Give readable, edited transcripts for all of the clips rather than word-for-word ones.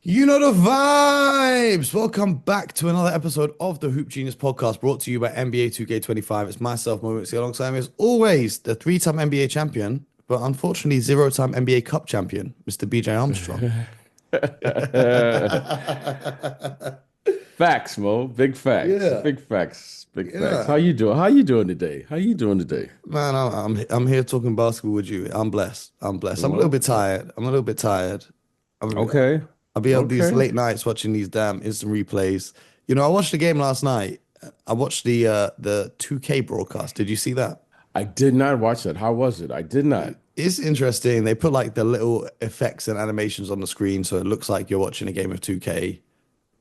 You know the vibes. Welcome back to another episode of the Hoop Genius podcast brought to you by NBA 2K25. It's myself, Mooncey, alongside me as always, the three-time NBA champion, but unfortunately zero-time NBA Cup champion, Mr. BJ Armstrong. Facts, Mo. Big facts. Yeah, Big facts. Big facts. yeah. How you doing? How you doing today? How you doing today? Man, I'm here talking basketball with you. I'm blessed. I'm blessed. I'm a little Well, bit tired. I'm a little bit tired. I'm, okay. I'll be up these Okay. late nights watching these damn instant replays. You know, I watched the game last night. I watched the 2K broadcast. Did you see that? I did not watch that. How was it? I did not. It's interesting. They put like the little effects and animations on the screen, so it looks like you're watching a game of 2K,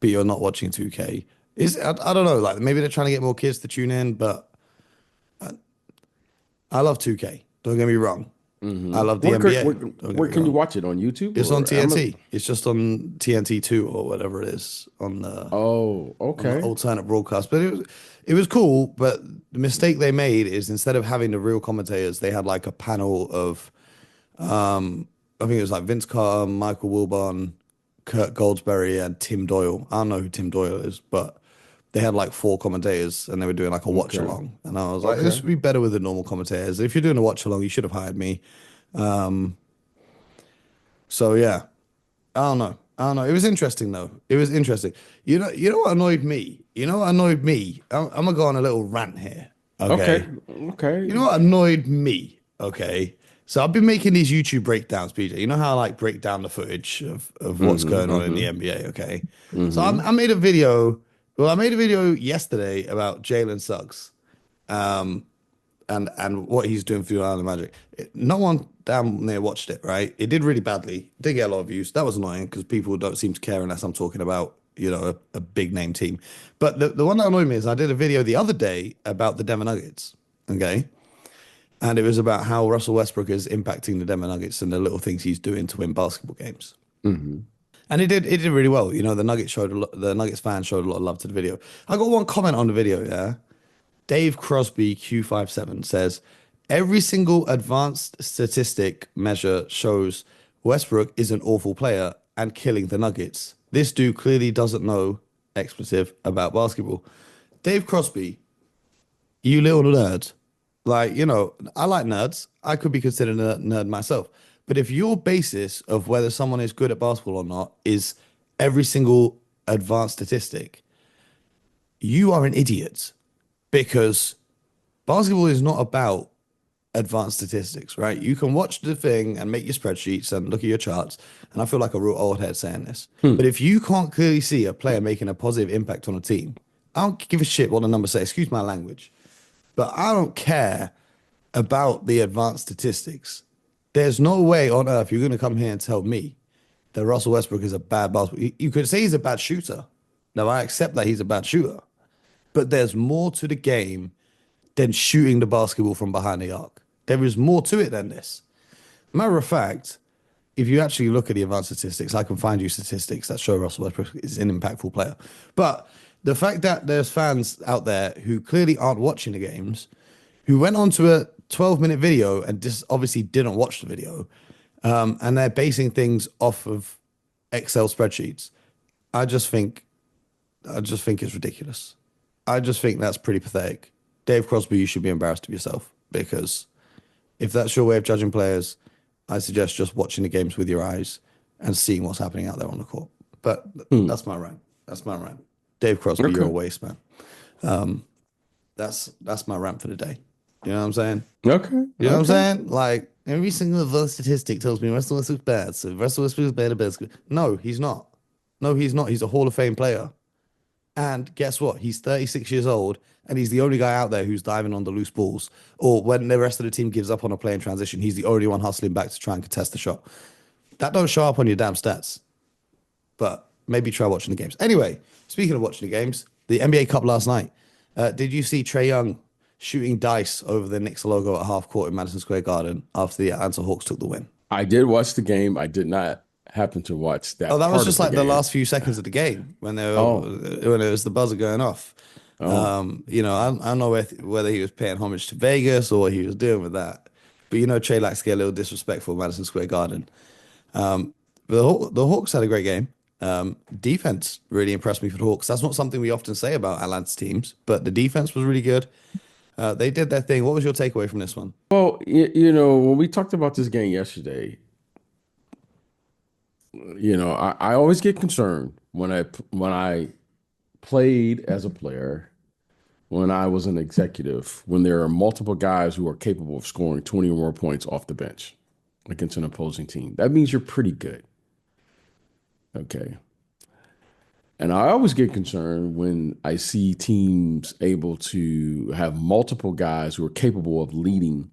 but you're not watching 2K. I don't know, like maybe they're trying to get more kids to tune in, but I love 2K. Don't get me wrong. I love the Where could, NBA. where, Don't get where me can you wrong. watch it on YouTube It's on or Amazon? TNT. It's just on TNT 2 or whatever it is Oh, on the okay. alternate broadcast. But it was cool. But the mistake they made is instead of having the real commentators, they had like a panel of I think it was like Vince Carter, Michael Wilbon, Kurt Goldsberry, and Tim Doyle. I don't know who Tim Doyle is, but they had like four commentators and they were doing like a watch Okay. along. And I was like, this Okay. would be better with the normal commentators. If you're doing a watch along, you should have hired me. So yeah, I don't know. I don't know. It was interesting though. It was interesting. You know what annoyed me? You know what annoyed me? I'm gonna go on a little rant here. Okay. Okay. You Okay. know what annoyed me? Okay. So I've been making these YouTube breakdowns, PJ. You know how I like break down the footage of what's going on in the NBA, okay? So I made a video. Well, I made a video yesterday about Jalen Suggs and what he's doing for the Orlando Magic. No one down there watched it, right? It did really badly. Did get a lot of views. That was annoying because people don't seem to care unless I'm talking about, a big name team. But the one that annoyed me is I did a video the other day about the Denver Nuggets, okay? And it was about how Russell Westbrook is impacting the Denver Nuggets and the little things he's doing to win basketball games. And it did really well. You know, the Nuggets fans showed a lot of love to the video. I got one comment on the video, yeah. Dave Crosby Q57 says every single advanced statistic measure shows Westbrook is an awful player and killing the Nuggets. This dude clearly doesn't know expletive about basketball. Dave Crosby, you little nerd. Like, I like nerds. I could be considered a nerd myself. But if your basis of whether someone is good at basketball or not is every single advanced statistic, you are an idiot because basketball is not about advanced statistics, right? You can watch the thing and make your spreadsheets and look at your charts. And I feel like a real old head saying this. But if you can't clearly see a player making a positive impact on a team, I don't give a shit what the numbers say. Excuse my language. But I don't care about the advanced statistics. There's no way on earth you're going to come here and tell me that Russell Westbrook is a bad basketball. You could say he's a bad shooter. Now, I accept that he's a bad shooter. But there's more to the game than shooting the basketball from behind the arc. There is more to it than this. Matter of fact, if you actually look at the advanced statistics, I can find you statistics that show Russell Westbrook is an impactful player. But the fact that there's fans out there who clearly aren't watching the games, who went onto a 12-minute video and just obviously didn't watch the video, and they're basing things off of Excel spreadsheets, I just think, I just think it's ridiculous. I just think that's pretty pathetic. Dave Crosby, you should be embarrassed of yourself because if that's your way of judging players, I suggest just watching the games with your eyes and seeing what's happening out there on the court. But Hmm. that's my rant. That's my rant. Dave Crosby, you're a Okay. waste, man. That's my rant for the day. You know what I'm saying? Okay. You know what I'm Okay. saying? Like every single of those statistic tells me Russell Westbrook's bad. So Russell Westbrook's bad at basketball. No, he's not. No, he's not. He's a Hall of Fame player. And guess what? He's 36 years old, and he's the only guy out there who's diving on the loose balls. Or when the rest of the team gives up on a play in transition, he's the only one hustling back to try and contest the shot. That don't show up on your damn stats. But maybe try watching the games. Anyway, speaking of watching the games, the NBA Cup last night. Did you see Trae Young shooting dice over the Knicks logo at half court in Madison Square Garden after the Atlanta Hawks took the win? I did watch the game. I did not happen to watch Oh, that that was part just of the like the game. last few seconds of the game when Oh, when it was the buzzer going off. oh. I don't know whether he was paying homage to Vegas or what he was doing with that. But Trey likes to get a little disrespectful in Madison Square Garden. The Hawks had a great game. Defense really impressed me for the Hawks. That's not something we often say about Atlanta's teams, but the defense was really good. They did their thing. What was your takeaway from this one? Well, when we talked about this game yesterday, I always get concerned when I played as a player, when I was an executive, when there are multiple guys who are capable of scoring 20 or more points off the bench against an opposing team. That means you're pretty good. Okay. And I always get concerned when I see teams able to have multiple guys who are capable of leading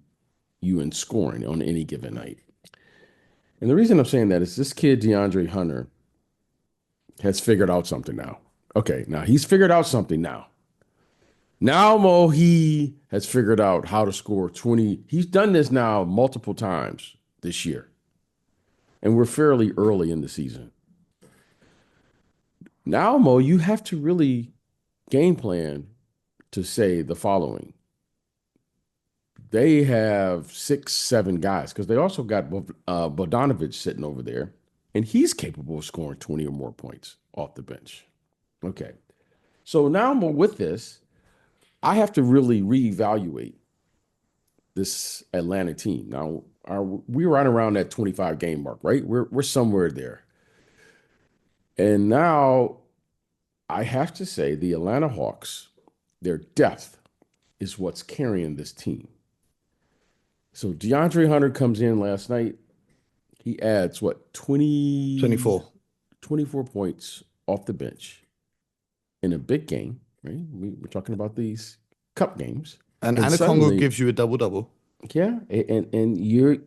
you in scoring on any given night. And the reason I'm saying that is this kid, DeAndre Hunter, has figured out something now. Okay, now he's figured out something now. Now, Mo, he has figured out how to score 20. He's done this now multiple times this year. And we're fairly early in the season. Now, Mo, you have to really game plan to say the following. They have 6, 7 guys because they also got Bogdanovich sitting over there, and he's capable of scoring 20 or more points off the bench. Okay. So now, Mo, with this, I have to really reevaluate this Atlanta team. Now, we're right around that 25 game mark, right? We're somewhere there. And now I have to say the Atlanta Hawks, their depth is what's carrying this team. So DeAndre Hunter comes in last night. He adds what, 24. 24 points off the bench in a big game, right? We're talking about these cup games. And And Anacongo suddenly, gives you a double-double. yeah, and you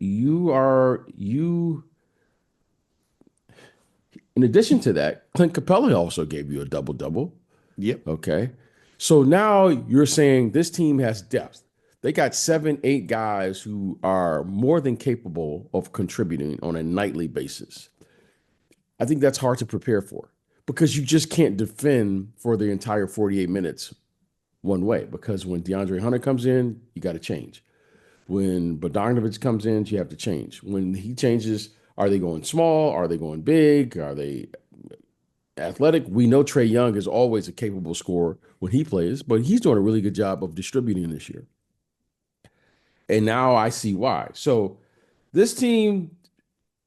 in addition to that, Clint Capella also gave you a double-double. Yep. Okay. So now you're saying this team has depth. They got 7, 8 guys who are more than capable of contributing on a nightly basis. I think that's hard to prepare for because you just can't defend for the entire 48 minutes one way. Because when DeAndre Hunter comes in, you got to change. When Bogdanovich comes in, you have to change. When he changes, are they going small? Are they going big? Are they athletic? We know Trae Young is always a capable scorer when he plays, but he's doing a really good job of distributing this year. And now I see why. So this team,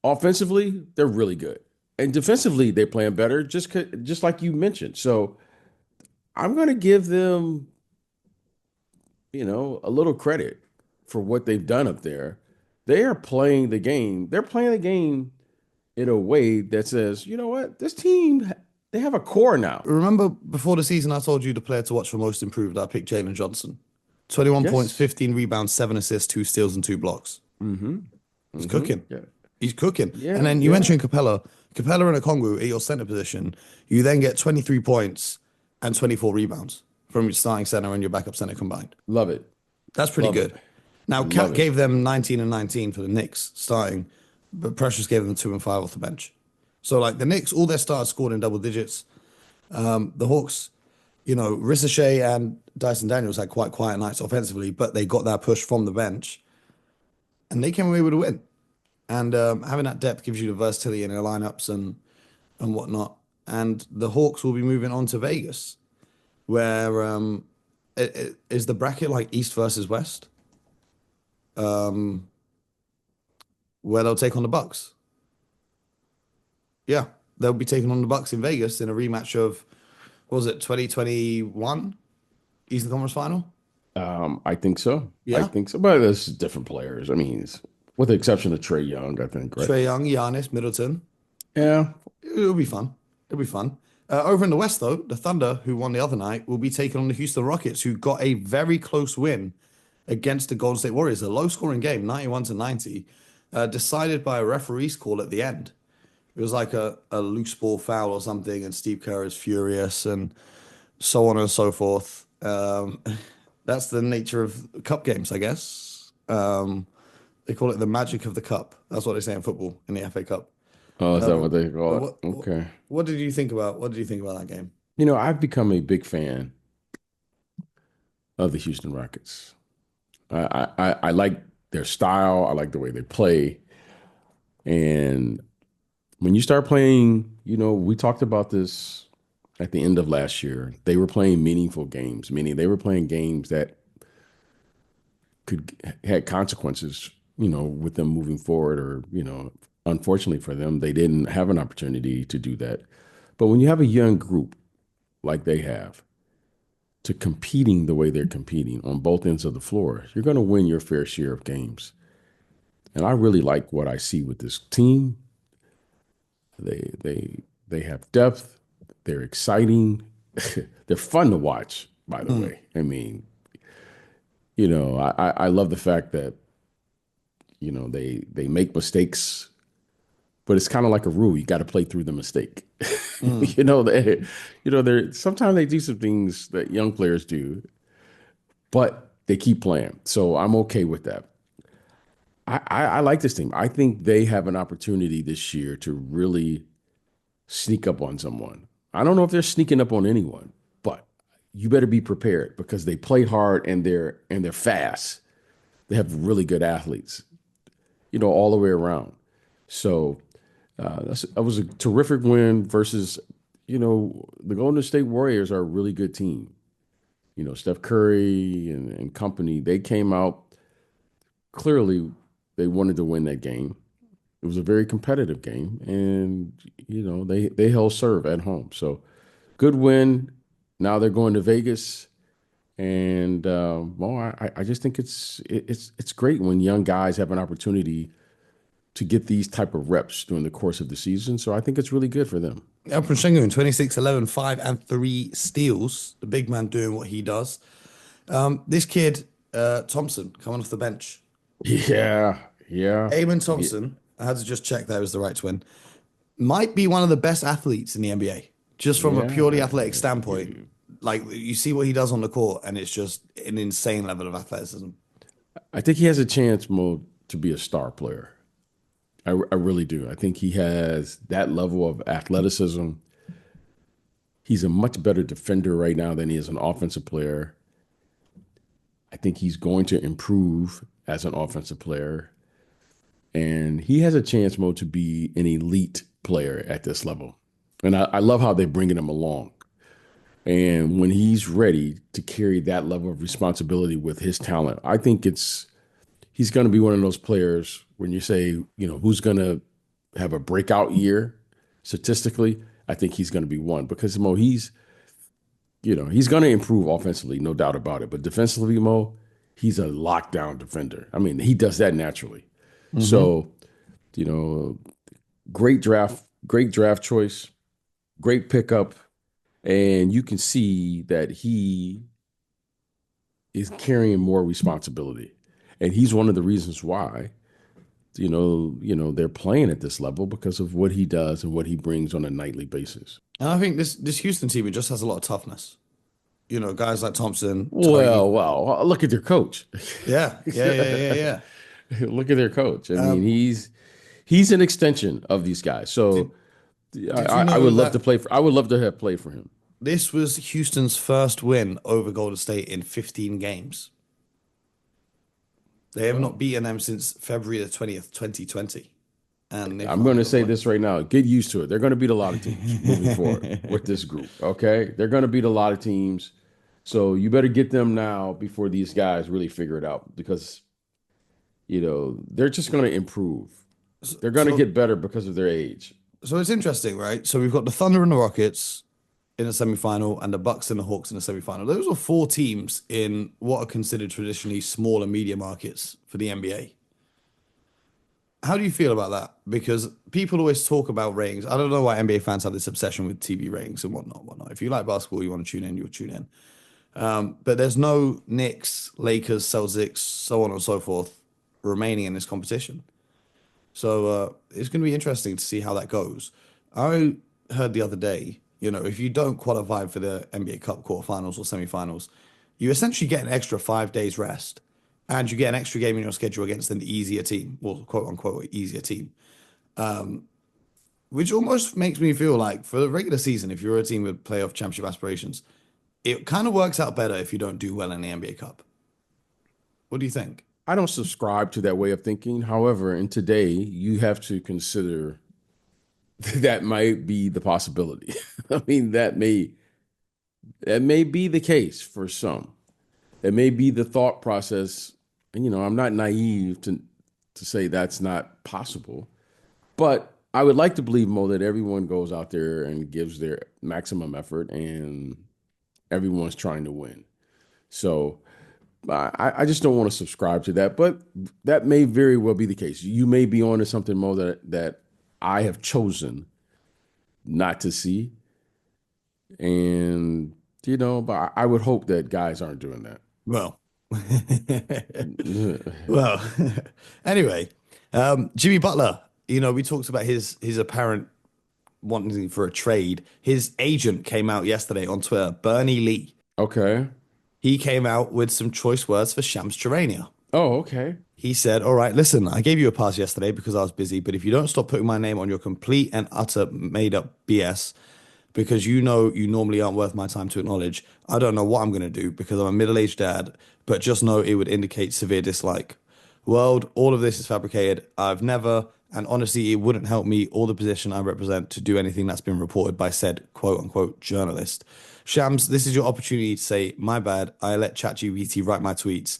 offensively, they're really good. And defensively, they're playing better, just like you mentioned. So I'm going to give them, a little credit for what they've done up there. They are playing the game. They're playing the game in a way that says, you know what, this team, they have a core now. Remember before the season, I told you the player to watch for most improved. I picked Jalen Johnson. 21 points, Yes. 15 rebounds, 7 assists, 2 steals, and 2 blocks. Mm-hmm. He's Mm-hmm. cooking. Yeah. He's cooking. Yeah. And then you Yeah. mentioned Capella. Capella and Okongwu at your center position. You then get 23 points and 24 rebounds from your starting center and your backup center combined. Love it. That's pretty Love it. good. Now, Love Cat it. gave them 19 and 19 for the Knicks starting, but Precious gave them 2 and 5 off the bench. So, like the Knicks, all their stars scored in double digits. The Hawks, Ricochet and Dyson Daniels had quite quiet nights offensively, but they got that push from the bench and they came away with a win. And having that depth gives you the versatility in their lineups and whatnot. And the Hawks will be moving on to Vegas, where is the bracket like East versus West, where they'll take on the Bucks. Yeah, they'll be taking on the Bucks in Vegas in a rematch of, what was it, 2021 Eastern Conference Final? I think so. I Yeah. think so. But there's different players. I mean, with the exception of Trae Young, I think, right? Trae Young, Giannis, Middleton. Yeah. It'll be fun. It'll be fun. Over in the West, though, the Thunder, who won the other night, will be taking on the Houston Rockets, who got a very close win against the Golden State Warriors. A low-scoring game, 91 to 90, decided by a referee's call at the end. It was like a loose ball foul or something, and Steve Kerr is furious, and so on and so forth. That's the nature of cup games, I guess. They call it the magic of the cup. That's what they say in football in the FA Cup. Oh, is that what Um, they call it? what, what Okay. what did you think about that game? I've become a big fan of the Houston Rockets. I like their style. I like the way they play. And when you start playing We talked about this at the end of last year. They were playing meaningful games, meaning they were playing games that could had consequences, with them moving forward, or, unfortunately for them, they didn't have an opportunity to do that. But when you have a young group like they have, to competing the way they're competing on both ends of the floor, you're going to win your fair share of games. And I really like what I see with this team. They have depth. They're exciting. They're fun to watch, by the Mm, way. I mean, I love the fact that, they make mistakes, but it's kind of like a rule. You got to play through the mistake. mm. They're sometimes they do some things that young players do, but they keep playing. So I'm okay with that. I like this team. I think they have an opportunity this year to really sneak up on someone. I don't know if they're sneaking up on anyone, but you better be prepared because they play hard and they're fast. They have really good athletes, all the way around. So that was a terrific win versus, the Golden State Warriors are a really good team. Steph Curry and company, they came out clearly they wanted to win that game. It was a very competitive game, and they held serve at home. So good win. Now they're going to Vegas, and well, I just think it's great when young guys have an opportunity to get these type of reps during the course of the season. So I think it's really good for them. Alperen Sengun, 26, 11, 5, and 3 steals. The big man doing what he does. This kid, Thompson, coming off the bench. Yeah, yeah, Eamon yeah, Thompson, I had to just check that was the right twin, might be one of the best athletes in the NBA, just from a purely yeah. athletic standpoint. Like you see what he does on the court, and it's just an insane level of athleticism. I think he has a chance, Mo, to be a star player. I really do. I think he has that level of athleticism. He's a much better defender right now than he is an offensive player. I think he's going to improve as an offensive player. And he has a chance, Mo, to be an elite player at this level. And I love how they're bringing him along. And when he's ready to carry that level of responsibility with his talent, I think he's going to be one of those players when you say, who's going to have a breakout year statistically, I think he's going to be one because Mo, he's going to improve offensively, no doubt about it. But defensively, Mo, he's a lockdown defender. I mean, he does that naturally. Hmm. So, you know, great draft choice, great pickup. And you can see that he is carrying more responsibility. And he's one of the reasons why, they're playing at this level because of what he does and what he brings on a nightly basis. And I think this Houston team, it just has a lot of toughness. Guys like Thompson, Tony. Well, look at their coach. Yeah, yeah, yeah, yeah, yeah. Look at their coach. I mean, Um, he's an extension of these guys. did So did you I know would love to that play for. I would love to have played for him. this was Houston's first win over Golden State in 15 games? They have not Well, beaten them since February the 20th, 2020. And they've I'm come going away to with a say win. this right now. Get used to it. They're going to beat a lot of teams moving forward with this group. Okay, they're going to beat a lot of teams. So you better get them now before these guys really figure it out because they're just going to improve. They're going to So, get better because of their age. so it's interesting, right? So we've got the Thunder and the Rockets in the semifinal and the Bucks and the Hawks in the semifinal. Those are four teams in what are considered traditionally small and media markets for the NBA. How do you feel about that? Because people always talk about ratings. I don't know why NBA fans have this obsession with TV ratings and whatnot. If you like basketball, you want to tune in, you'll tune in. But there's no Knicks, Lakers, Celtics, so on and so forth remaining in this competition. So it's going to be interesting to see how that goes. I heard the other day, if you don't qualify for the NBA Cup quarterfinals or semifinals, you essentially get an extra 5 days rest, and you get an extra game in your schedule against an easier team, or quote unquote easier team, which almost makes me feel like for the regular season, if you're a team with playoff championship aspirations, it kind of works out better if you don't do well in the NBA Cup. What do you think? I don't subscribe to that way of thinking. However, in today, you have to consider that might be the possibility. I mean, that may be the case for some. That may be the thought process. And I'm not naive to say that's not possible. But I would like to believe, Mo, that everyone goes out there and gives their maximum effort and everyone's trying to win. So I just don't want to subscribe to that, but that may very well be the case. You may be onto something, Mo, that I have chosen not to see. And, but I would hope that guys aren't doing Well, that. well. Anyway, Jimmy Butler. We talked about his apparent wanting for a trade. His agent came out yesterday on Twitter, Bernie Lee. Okay. He came out with some choice words for Shams Charania. Oh, okay. He said, "All right, listen, I gave you a pass yesterday because I was busy, but if you don't stop putting my name on your complete and utter made up BS, because you normally aren't worth my time to acknowledge, I don't know what I'm going to do because I'm a middle-aged dad, but just know it would indicate severe dislike. World, all of this is fabricated. I've never, and honestly, it wouldn't help me or the position I represent to do anything that's been reported by said quote unquote journalist. Shams, this is your opportunity to say, my bad, I let ChatGPT write my tweets,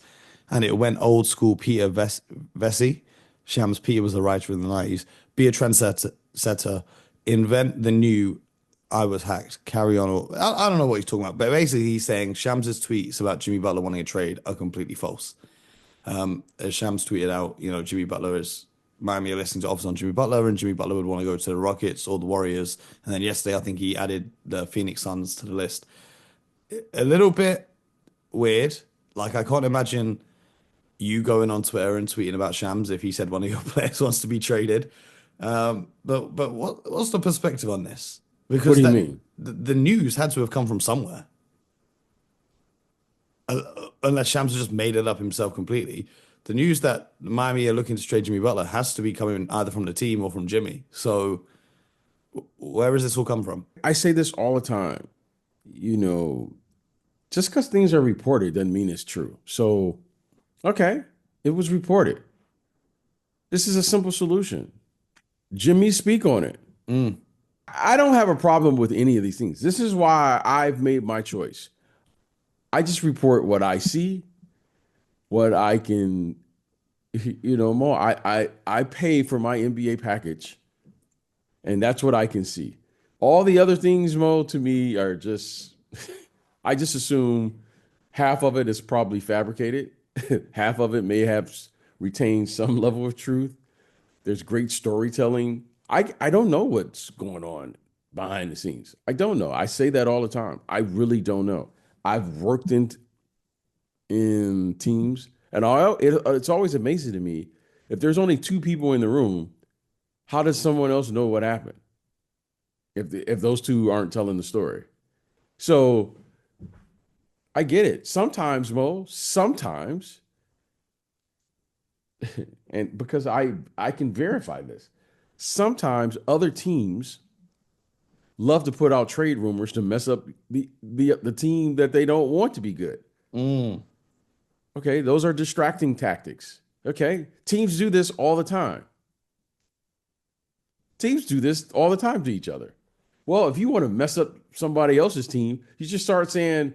and it went old school Peter Vesey. Shams, Peter was a writer in the 90s. Be a trendsetter, invent the new I was hacked. Carry on. I don't know what he's talking about, but basically he's saying Shams' tweets about Jimmy Butler wanting a trade are completely false. As Shams tweeted out, Jimmy Butler is Miami are listening to offers on Jimmy Butler, and Jimmy Butler would want to go to the Rockets or the Warriors. And then yesterday, I think he added the Phoenix Suns to the list. A little bit weird. Like I can't imagine you going on Twitter and tweeting about Shams if he said one of your players wants to be traded. But what's the perspective on this? What Because do you that mean? the news had to have come from somewhere, unless Shams just made it up himself completely. The news that Miami are looking to trade Jimmy Butler has to be coming either from the team or from Jimmy. So where does this all come from? I say this all the time. You know, just because things are reported doesn't mean it's true. So, okay, it was reported. This is a simple solution. Jimmy, speak on it. Mm, I don't have a problem with any of these things. This is why I've made my choice. I just report what I see, what I can, more. I pay for my NBA package, and that's what I can see. All the other things, Mo, to me are just I just assume half of it is probably fabricated. Half of it may have retained some level of truth. There's great storytelling. I don't know what's going on behind the scenes. I don't know. I say that all the time. I really don't know. I've worked in teams, and it's always amazing to me if there's only two people in the room. How does someone else know what happened if those two aren't telling the story? So I get it. Sometimes, Mo, sometimes, and because I can verify this, sometimes other teams love to put out trade rumors to mess up the team that they don't want to be good. mm. Okay, those are distracting tactics. Okay, teams do this all the time. Teams do this all the time to each other. Well, if you want to mess up somebody else's team, you just start saying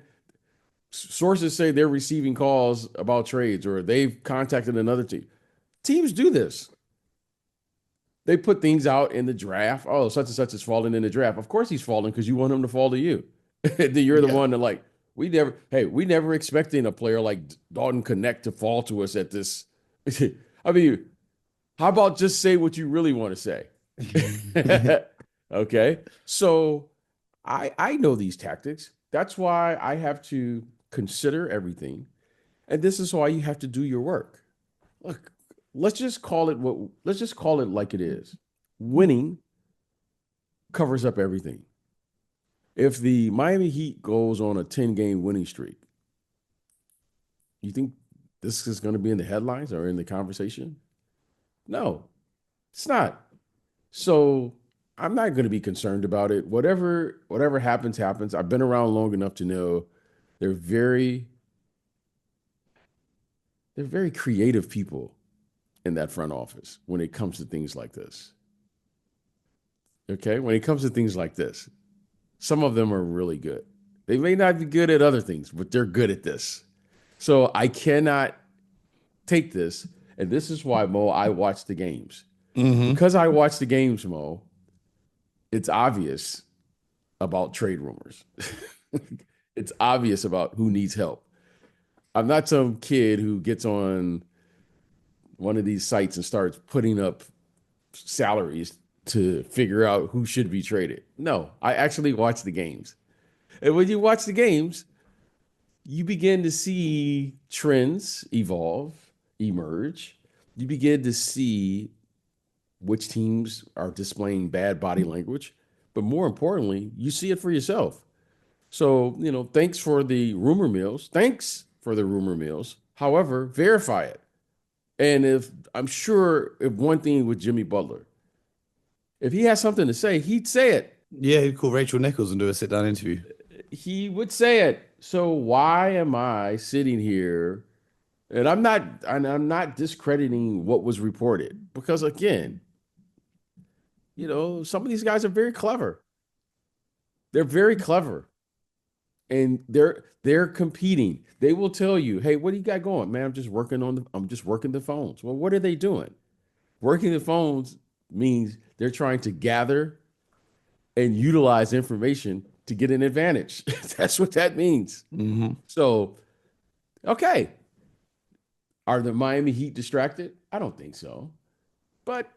sources say they're receiving calls about trades or they've contacted another team. Teams do this. They put things out in the draft. Oh, such and such is falling in the draft. Of course he's falling because you want him to fall to you. Then you're the Yeah. one that we never expecting a player like Dalton Connect to fall to us at this. I mean, how about just say what you really want to say? Okay. So I know these tactics. That's why I have to consider everything. And this is why you have to do your work. Look, let's just call it like it is. Winning covers up everything. If the Miami Heat goes on a 10-game winning streak, you think this is going to be in the headlines or in the conversation? No, it's not. So I'm not going to be concerned about it. Whatever happens, happens. I've been around long enough to know they're very they're very creative people in that front office when it comes to things like this. Okay. When it comes to things like this, some of them are really good. They may not be good at other things, but they're good at this. So I cannot take this. And this is why, Mo, I watch the games. Hmm. Because I watch the games, Mo, it's obvious about trade rumors. It's obvious about who needs help. I'm not some kid who gets on one of these sites and starts putting up salaries to figure out who should be traded. No, I actually watch the games. And when you watch the games, you begin to see trends evolve, emerge. You begin to see which teams are displaying bad body language. But more importantly, you see it for yourself. So, thanks for the rumor mills. Thanks for the rumor mills. However, verify it. And if I'm sure if one thing with Jimmy Butler, if he has something to say, he'd say it. Yeah, he'd call Rachel Nichols and do a sit down interview. He would say it. So why am I sitting here? And I'm not discrediting what was reported because again, some of these guys are very clever. They're very clever. And they're competing. They will tell you, "Hey, what do you got going, man? I'm just working the phones." Well, what are they doing? Working the phones means they're trying to gather and utilize information to get an advantage. That's what that means. Hmm. So, okay, are the Miami Heat distracted? I don't think so. But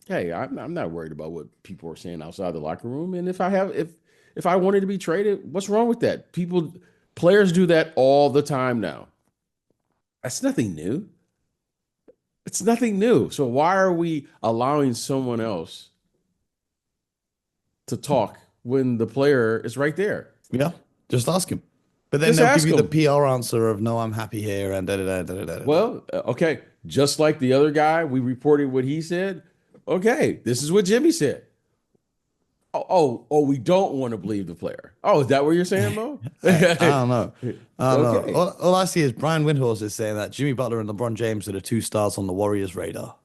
hey, I'm not worried about what people are saying outside the locker room. And if I wanted to be traded, what's wrong with that? Players do that all the time now. That's nothing new. It's nothing new. So why are we allowing someone else to talk when the player is right there? Yeah, just ask him. But then Just they'll give ask you the them. PR answer of no, I'm happy here and da da da da da da da. Well, okay. Just like the other guy, we reported what he said. Okay, this is what Jimmy said. Oh, we don't want to believe the player. Oh, is that what you're saying, Mo? I don't know. I don't know. Okay. All I see is Brian Windhorst is saying that Jimmy Butler and LeBron James are the two stars on the Warriors' radar.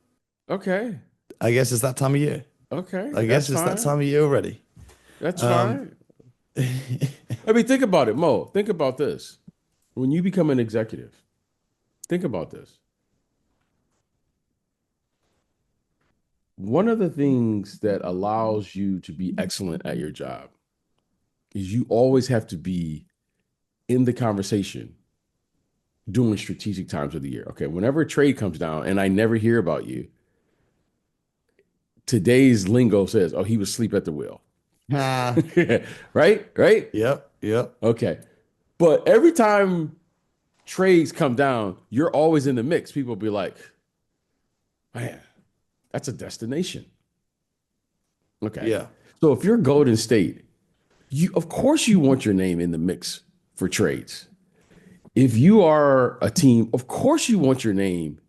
Okay. I guess it's that time of year. Okay. I guess That's it's that fine. time of year already. That's Um, fine. I mean, think about it, Mo. Think about this. When you become an executive, think about this. One of the things that allows you to be excellent at your job is you always have to be in the conversation during strategic times of the year. Okay, whenever a trade comes down and I never hear about you, today's lingo says, "Oh, he was asleep at the wheel." ah, Right? Right? yep, yep. Okay. But every time trades come down, you're always in the mix. People be like, "Man, that's a destination." Okay. Yeah. So if you're Golden State, you of course you want your name in the mix for trades. If you are a team, of course you want your name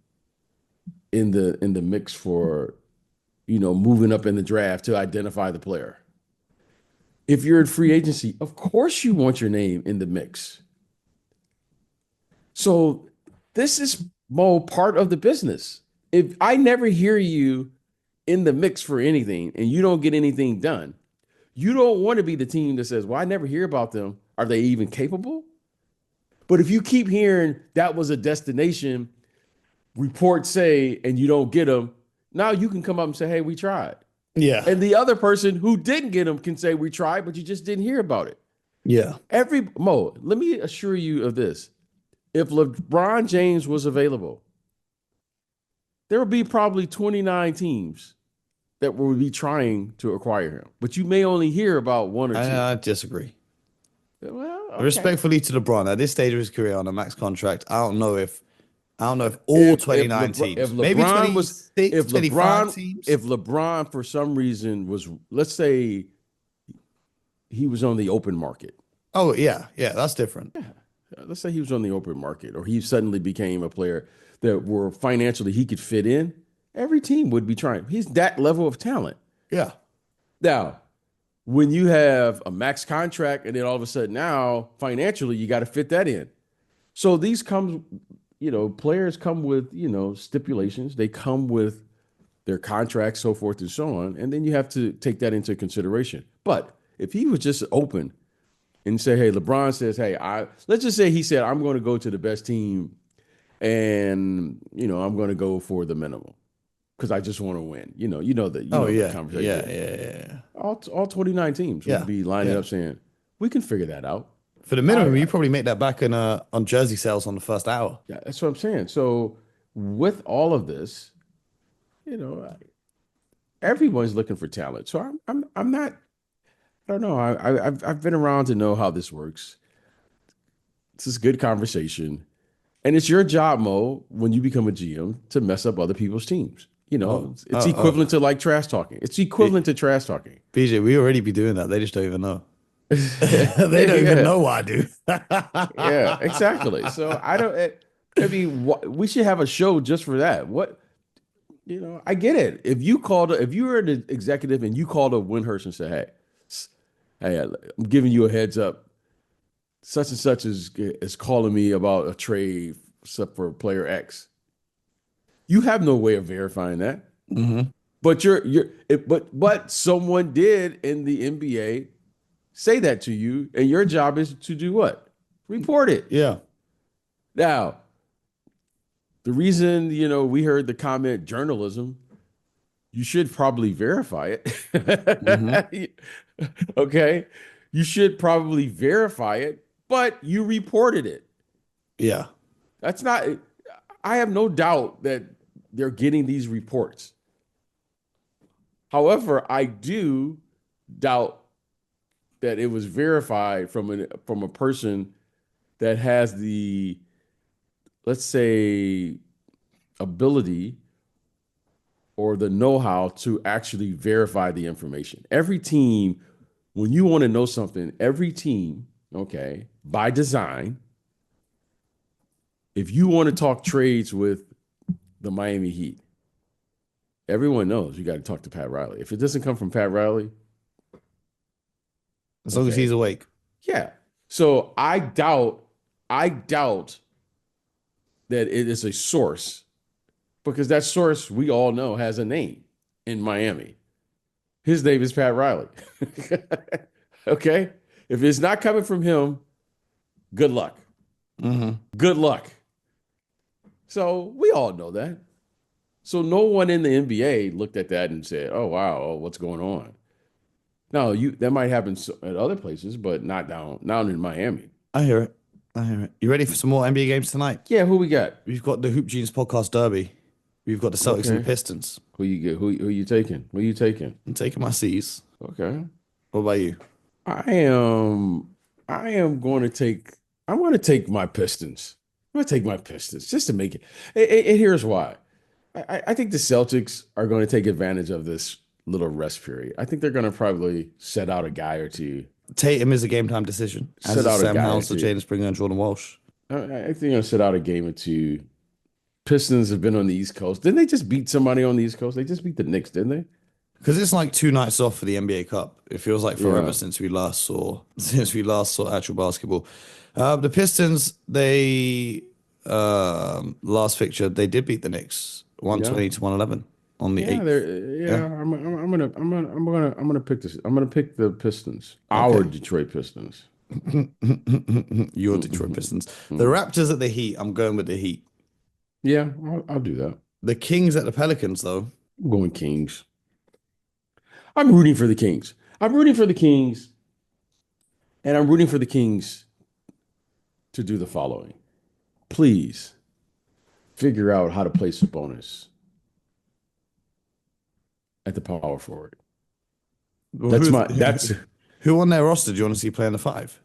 in the mix for moving up in the draft to identify the player. If you're in free agency, of course you want your name in the mix. So this is Mo part of the business. If I never hear you in the mix for anything and you don't get anything done, you don't want to be the team that says, "Well, I never hear about them. Are they even capable?" But if you keep hearing that was a destination, reports say, and you don't get them, now you can come up and say, "Hey, we tried." Yeah. And the other person who didn't get them can say, "We tried, but you just didn't hear about it." Yeah. Let me assure you of this. If LeBron James was available, there would be probably 29 teams that would be trying to acquire him, but you may only hear about one or two. I disagree. Well, okay. Respectfully to LeBron, at this stage of his career on a max contract, I don't know if all If 29 if teams, maybe LeBron was 26, if 25 LeBron teams. if LeBron for some reason was, let's say he was on the open market. Oh, yeah. Yeah, that's different. Let's say he was on the open market, or he suddenly became a player that were financially he could fit in. Every team would be trying. He's that level of talent. Yeah. Now, when you have a max contract, and then all of a sudden now financially you got to fit that in. So these players come with stipulations. They come with their contracts, so forth and so on. And then you have to take that into consideration. But if he was just open and say, hey, LeBron says, hey, let's just say he said, I'm going to go to the best team and, I'm going to go for the minimum because I just want to win. Oh The yeah, yeah, conversation. yeah, yeah, All 29 teams would yeah, be lining yeah. up saying, we can figure that out. For the minimum, you probably make that back in on jersey sales on the first hour. Yeah, that's what I'm saying. So with all of this, you know, everyone's looking for talent. So I'm not. I don't know. I've been around to know how this works. This is good conversation, and it's your job, Mo, when you become a GM, to mess up other people's teams. Oh, It's oh, oh. equivalent to like trash talking. It's equivalent to trash talking. BJ, we already be doing that. They just don't even know. They don't even Yeah, know what I do. yeah, exactly. So I don't. I mean, we should have a show just for that. I get it. If you were an executive and you called up Windhurst and said, hey, I'm giving you a heads up. Such and such is calling me about a trade for player X. You have no way of verifying that. Hmm. But but someone did in the NBA say that to you, and your job is to do what? Report it. Yeah. Now, the reason, we heard the comment journalism, you should probably verify Hmm. it. Okay. You should probably verify it, but you reported it. Yeah. That's not, I have no doubt that they're getting these reports. However, I do doubt that it was verified from a person that has the, let's say, ability or the know-how to actually verify the information. Every team, when you want to know something, every team, okay, by design, if you want to talk trades with the Miami Heat, everyone knows you got to talk to Pat Riley. If it doesn't come from Pat Riley, As long as he's okay, awake. yeah. So I doubt that it is a source because that source we all know has a name in Miami. His name is Pat Riley. Okay. If it's not coming from him, good luck. Hmm. Good luck. So we all know that. So no one in the NBA looked at that and said, "Oh wow, what's going on?" No, that might happen at other places, but not down in Miami. I hear it. I hear it. You ready for some more NBA games tonight? Yeah, who we got? We've got the Hoop Genius Podcast Derby. We've got the Celtics and the Okay, Pistons. who you get? Who you taking? Who you taking? I'm taking my C's. Okay, What about you? I am. I am going to take. I'm going to take my Pistons. I'm going to take my Pistons just to make it. And here's why. I think the Celtics are going to take advantage of this little rest period. I think they're going to probably set out a guy or two. Tatum is a game time decision, as Set is out a Sam guy or Howell, two. Jaden Springer, and Jordan Walsh. I think they're going to set out a game or two. Pistons have been on the East Coast. Didn't they just beat somebody on the East Coast? They just beat the Knicks, didn't they? Because it's like 2 nights off for the NBA Cup. It feels like forever Yeah. since we last saw actual basketball. The Pistons, they last fixture they did beat the Knicks Yeah. 120 to 111 on the Yeah, eighth. Yeah. I'm gonna pick this. I'm gonna pick the Pistons. Our Okay. Detroit Pistons. Your Detroit Pistons. The Raptors at the Heat. I'm going with the Heat. Yeah, I'll do that. The Kings at the Pelicans, though. I'm going Kings. I'm rooting for the Kings. I'm rooting for the Kings, and I'm rooting for the Kings to do the following. Please figure out how to play Sabonis at the power forward. Well, That's my that's who on their roster do you want to see playing the five?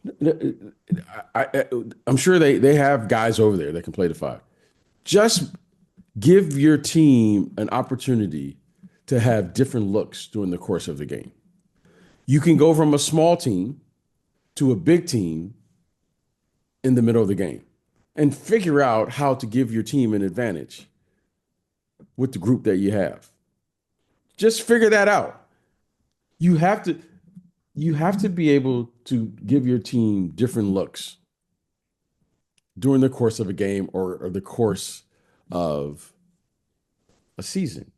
I'm sure they have guys over there that can play the five. Just give your team an opportunity to have different looks during the course of the game. You can go from a small team to a big team in the middle of the game and figure out how to give your team an advantage with the group that you have. Just figure that out. You have to be able to give your team different looks during the course of a game or the course of a season.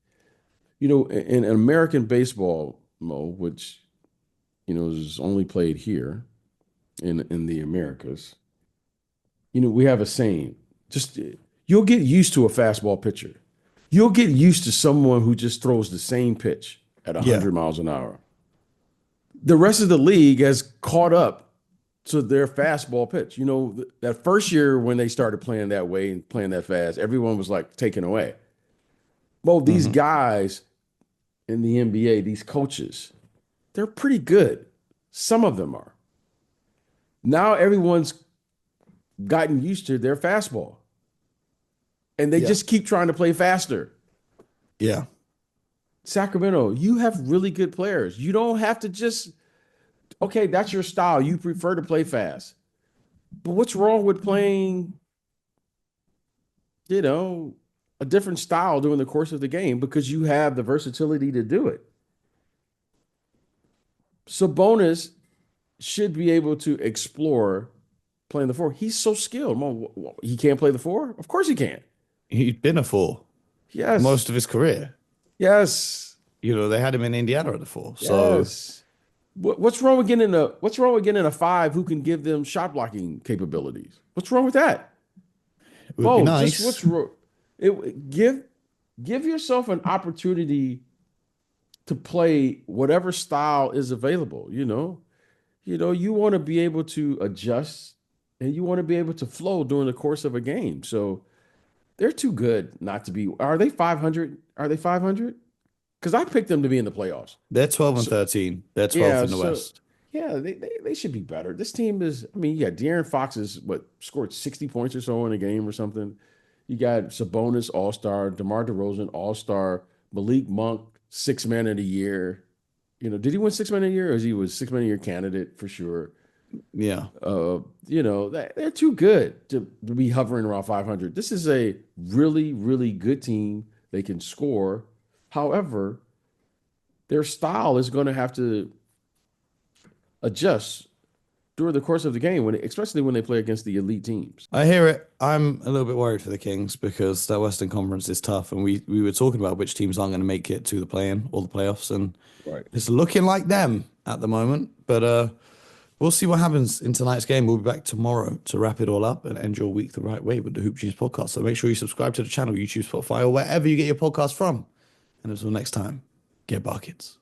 In American baseball, Mo, which is only played here in the Americas, we have a saying: just you'll get used to a fastball pitcher. You'll get used to someone who just throws the same pitch at Yeah. 100 miles an hour. The rest of the league has caught up to their fastball pitch. That first year when they started playing that way and playing that fast, everyone was like taken away. Well, these Hmm. guys in the NBA, these coaches, they're pretty good. Some of them are. Now everyone's gotten used to their fastball and they Yeah. just keep trying to play faster. Yeah. Sacramento, you have really good players. You don't have to just, okay, that's your style. You prefer to play fast. But what's wrong with playing, you know, a different style during the course of the game because you have the versatility to do it? Sabonis should be able to explore playing the four. He's so skilled. He can't play the four? Of course he can. He's been a four Yes. most of his career. Yes. They had him in Indiana at the four. So Yes. What's wrong with getting a five who can give them shot blocking capabilities? What's wrong with that? it would be Bo, just nice. what's wrong? Give yourself an opportunity to play whatever style is available, you want to be able to adjust and you want to be able to flow during the course of a game. So they're too good not to be. Are they 500? Are they 500? Because I picked them to be in the playoffs. They're 12 and So 13. They're 12th yeah, in the so West. yeah, they should be better. This team is, I mean, De'Aaron Fox is what scored 60 points or so in a game or something. You got Sabonis All-Star, DeMar DeRozan All-Star, Malik Monk, six man of the year. Did he win six man of the year or is he was six man of the year candidate for sure? Yeah. They're too good to be hovering around 500. This is a really, really good team. They can score. However, their style is going to have to adjust during the course of the game, especially when they play against the elite teams. I hear it. I'm a little bit worried for the Kings because that Western Conference is tough, and we were talking about which teams aren't going to make it to the play-in or the playoffs, and Right. it's looking like them at the moment. But we'll see what happens in tonight's game. We'll be back tomorrow to wrap it all up and end your week the right way with the Hoop Juice podcast. So make sure you subscribe to the channel, YouTube, Spotify, or wherever you get your podcast from. And until next time, get buckets.